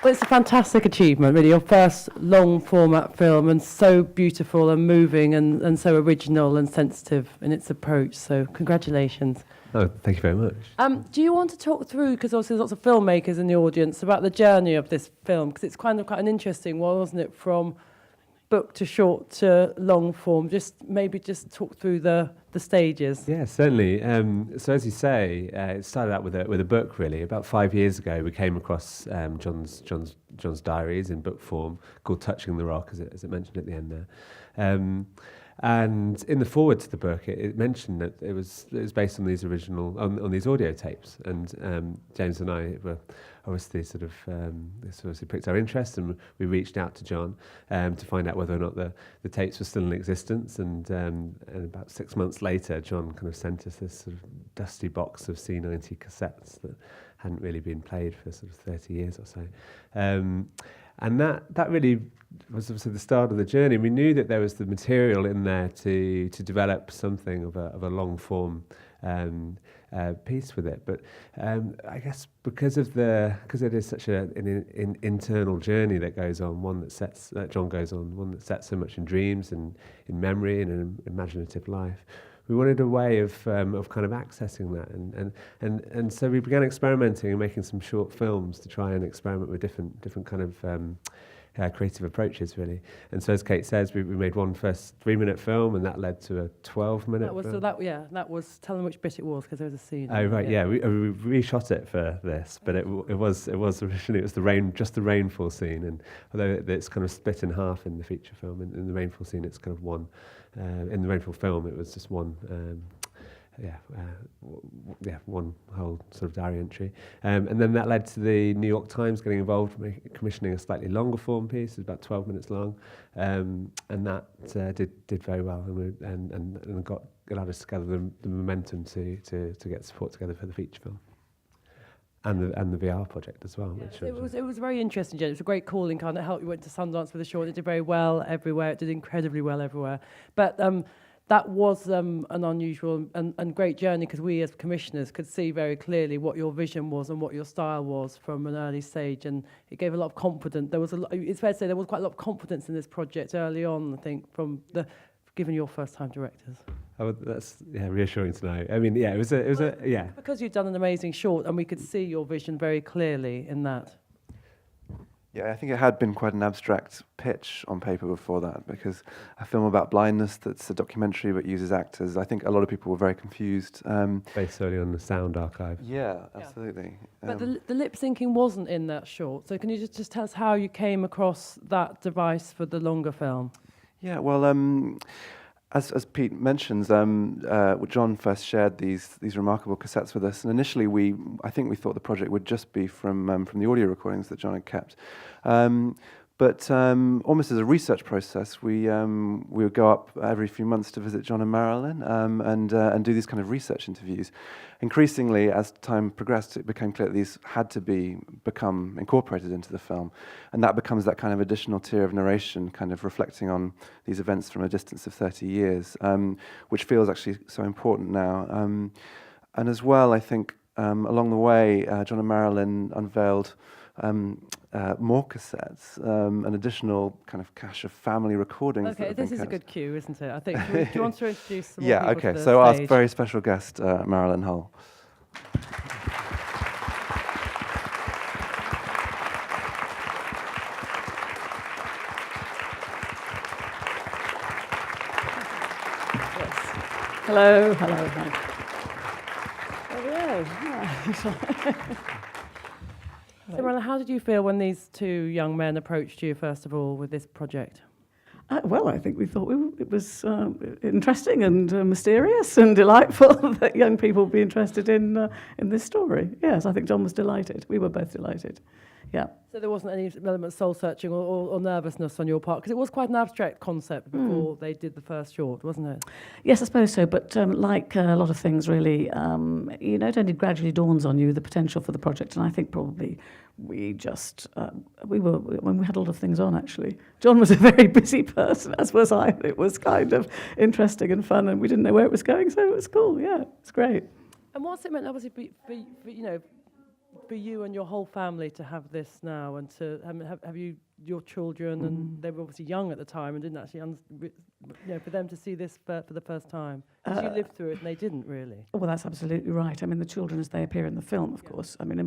Well, it's a fantastic achievement, really. Your first long format film, and so beautiful and moving and so original and sensitive in its approach. So congratulations. Oh, thank you very much. Do you want to talk through, because obviously there's lots of filmmakers in the audience, about the journey of this film? Because it's kind of quite an interesting one, wasn't it? From book to short to long form. Maybe just talk through the stages. Yeah, certainly. So as you say, it started out with a book, really. About 5 years ago, we came across John's diaries in book form, called Touching the Rock, as it mentioned at the end there. And in the foreword to the book, it mentioned that it was based on these on these audio tapes. And James and I were obviously this obviously picked our interest, and we reached out to John to find out whether or not the tapes were still in existence. And about 6 months later, John kind of sent us this sort of dusty box of C90 cassettes that hadn't really been played for sort of 30 years or so. And that really was obviously the start of the journey. We knew that there was the material in there to develop something of a long form piece with it, but I guess because it is such an internal journey that goes on, that John goes on, one that sets so much in dreams and in memory and in imaginative life. We wanted a way of kind of accessing that, and so we began experimenting and making some short films to try and experiment with different kind of creative approaches, really. And so, as Kate says, we made one first 3-minute film, and that led to a 12-minute film. That was. Tell them which bit it was, because there was a scene. Oh right, yeah. We reshot it for this, but it was originally just the rainfall scene, and although it's kind of split in half in the feature film, in the rainfall scene it's kind of one. In the rainfall film, it was just one. One whole sort of diary entry, and then that led to the New York Times getting involved, commissioning a slightly longer form piece, about 12 minutes long, and that did very well, and allowed us to gather the momentum to get support together for the feature film. And the VR project as well. Yes, it was very interesting, Jen. It was a great calling card. It helped. You went to Sundance with the short. It did very well everywhere. It did incredibly well everywhere. But that was an unusual and great journey, because we as commissioners could see very clearly what your vision was and what your style was from an early stage, and it gave a lot of confidence. It's fair to say there was quite a lot of confidence in this project early on, I think, given your first-time directors. Oh, that's reassuring to know. I mean, it was a. Because you'd done an amazing short, and we could see your vision very clearly in that. Yeah, I think it had been quite an abstract pitch on paper before that, because a film about blindness that's a documentary but uses actors, I think a lot of people were very confused. Based solely on the sound archive. Yeah, absolutely. But the lip syncing wasn't in that short, so can you just tell us how you came across that device for the longer film? Yeah, well, as Pete mentions, John first shared these remarkable cassettes with us, and initially I think we thought the project would just be from the audio recordings that John had kept. But almost as a research process, we would go up every few months to visit John and Marilyn and do these kind of research interviews. Increasingly, as time progressed, it became clear that these had to become incorporated into the film, and that becomes that kind of additional tier of narration, kind of reflecting on these events from a distance of 30 years, which feels actually so important now. And as well, I think along the way, John and Marilyn unveiled more cassettes, an additional kind of cache of family recordings. Okay, this is a good cue, isn't it? I think. Do you want to introduce some more people to the so stage? our very special guest, Marilyn Hull. Hello. Hello. So, Marilyn, how did you feel when these two young men approached you, first of all, with this project? Well, I think we thought it was interesting and mysterious and delightful that young people would be interested in this story. Yes, I think John was delighted. We were both delighted. Yeah. So there wasn't any element of soul-searching or nervousness on your part? Because it was quite an abstract concept before they did the first short, wasn't it? Yes, I suppose so. But like a lot of things, really, it only gradually dawns on you the potential for the project. And I think probably we just, we had a lot of things on, actually. John was a very busy person, as was I. It was kind of interesting and fun, and we didn't know where it was going, so it was cool. Yeah, it's great. And what's it meant, obviously, for for you and your whole family to have this now, and to have you your children, and they were obviously young at the time and didn't actually, for them to see this for the first time, because you lived through it and they didn't really. Well, that's absolutely right. I mean, the children as they appear in the film, of course. I mean,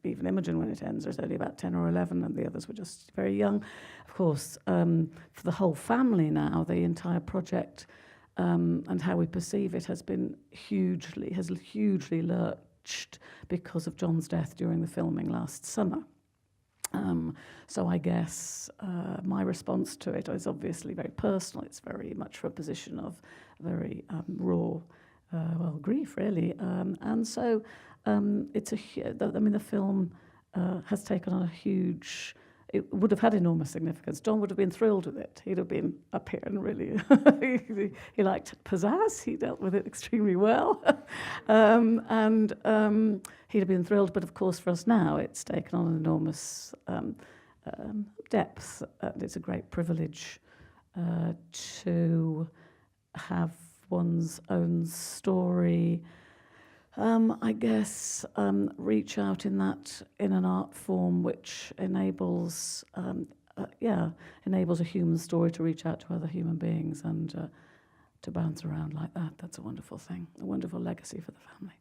even Imogen, when it ends, is only about 10 or 11, and the others were just very young. Of course, for the whole family now, the entire project and how we perceive it has hugely lurched because of John's death during the filming last summer. So I guess my response to it is obviously very personal. It's very much from a position of very raw, grief, really. And so the film has taken on a huge. It would have had enormous significance. John would have been thrilled with it. He'd have been up here and really, he liked pizzazz. He dealt with it extremely well. He'd have been thrilled. But of course, for us now, it's taken on an enormous depth. It's a great privilege to have one's own story, I guess, reach out in an art form which enables a human story to reach out to other human beings and to bounce around like that. That's a wonderful thing, a wonderful legacy for the family.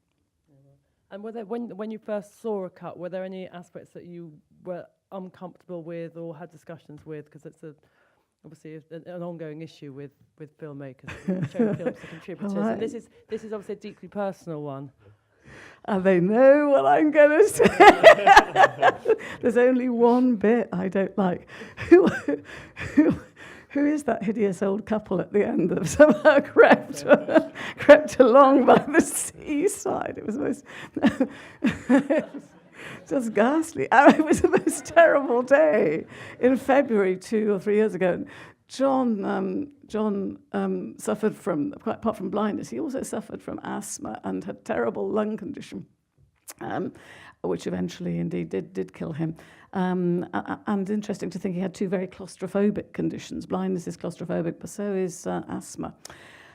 And were there, when you first saw a cut, were there any aspects that you were uncomfortable with or had discussions with? Because it's obviously an ongoing issue with filmmakers showing films to contributors. Right. And this is obviously a deeply personal one. And they know what I'm going to say. There's only one bit I don't like. Who is that hideous old couple at the end that somehow crept along by the seaside? It was the most just ghastly. It was the most terrible day in February 2 or 3 years ago. John suffered from, quite apart from blindness, he also suffered from asthma and had terrible lung condition, which eventually indeed did kill him. And interesting to think he had two very claustrophobic conditions. Blindness is claustrophobic, but so is asthma.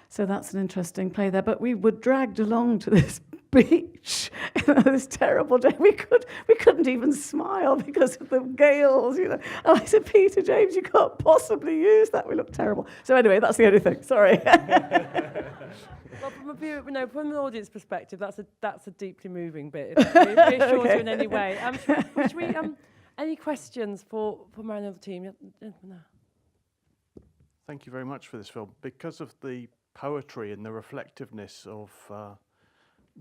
So that's an interesting play there. But we were dragged along to this beach this terrible day. We couldn't even smile because of the gales, And I said, Peter, James, you can't possibly use that. We look terrible. So anyway, that's the only thing. Sorry. Well, from an audience perspective, that's a deeply moving bit. It reassures you in any way. Should we any questions for Marion and the team? No. Thank you very much for this film. Because of the poetry and the reflectiveness of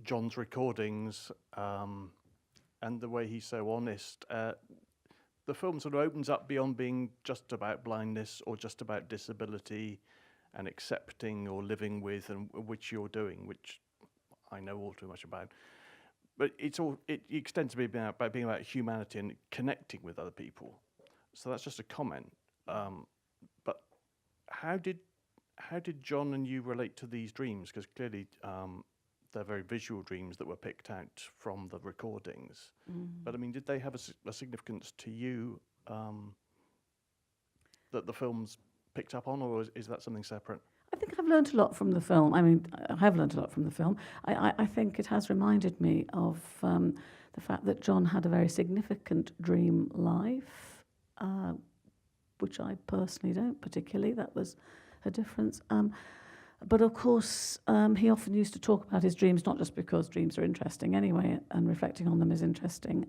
John's recordings and the way he's so honest, the film sort of opens up beyond being just about blindness or just about disability and accepting or living with, and which you're doing, which I know all too much about. But it extends to be about being about humanity and connecting with other people. So that's just a comment. But how did John and you relate to these dreams? Because clearly they're very visual dreams that were picked out from the recordings. But I mean, did they have a significance to you that the films picked up on, or is that something separate? I think I've learned a lot from the film. I mean, I have learned a lot from the film. I think it has reminded me of the fact that John had a very significant dream life, which I personally don't particularly. That was a difference. But of course, he often used to talk about his dreams, not just because dreams are interesting anyway, and reflecting on them is interesting,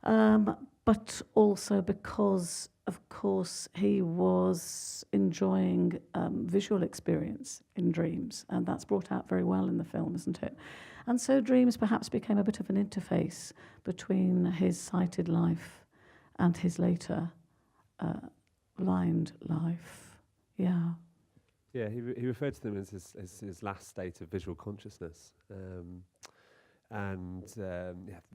but also because, of course, he was enjoying visual experience in dreams, and that's brought out very well in the film, isn't it? And so dreams perhaps became a bit of an interface between his sighted life and his later blind life. Yeah. Yeah, he referred to them as his last state of visual consciousness, and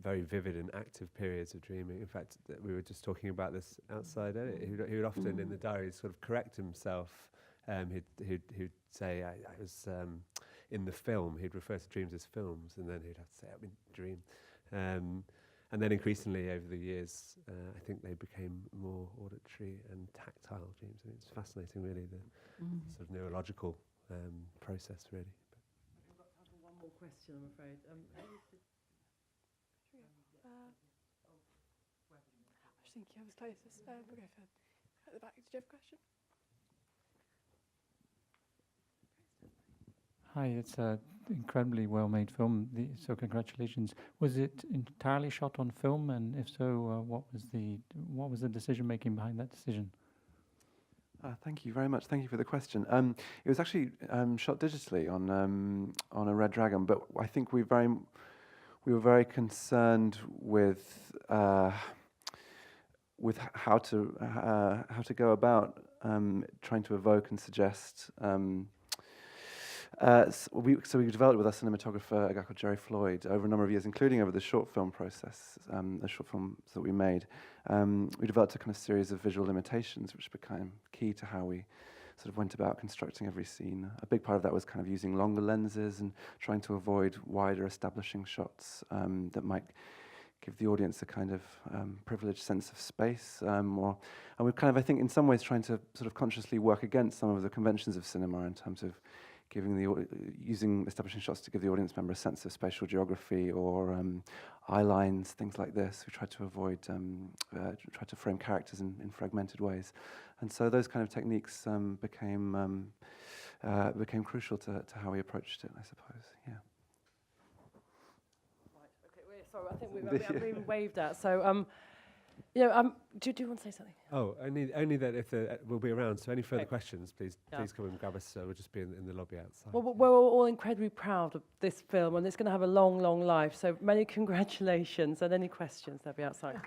very vivid and active periods of dreaming. In fact, we were just talking about this outside earlier. He would often in the diary sort of correct himself. He'd say, I was in the film. He'd refer to dreams as films, and then he'd have to say, I'm in a dream. And then increasingly over the years, I think they became more auditory and tactile dreams. And it's fascinating, really, the sort of neurological process, really. I've got time for one more question, I'm afraid. think you was closest. We'll go for at the back. Did you have a question? Hi, it's an incredibly well-made film, so congratulations. Was it entirely shot on film, and if so, what was the decision-making behind that decision? Thank you very much. Thank you for the question. It was actually shot digitally on a Red Dragon, but I think we were very concerned with how to go about trying to evoke and suggest. So we developed with our cinematographer, a guy called Jerry Floyd, over a number of years, including over the short film process, the short films that we made. We developed a kind of series of visual limitations, which became key to how we sort of went about constructing every scene. A big part of that was kind of using longer lenses and trying to avoid wider establishing shots that might give the audience a kind of privileged sense of space. And we're kind of, I think, in some ways trying to sort of consciously work against some of the conventions of cinema in terms of using establishing shots to give the audience member a sense of spatial geography or eye lines, things like this. We tried to avoid, tried to frame characters in fragmented ways. And so those kind of techniques became crucial to how we approached it, I suppose, yeah. Right, okay, sorry, I think we've been waved at. So, do you want to say something? Oh, only that if we'll be around. So any further Okay. questions, please come and grab us. We'll just be in the lobby outside. Well, we're all incredibly proud of this film, and it's going to have a long, long life. So many congratulations, and any questions, they'll be outside.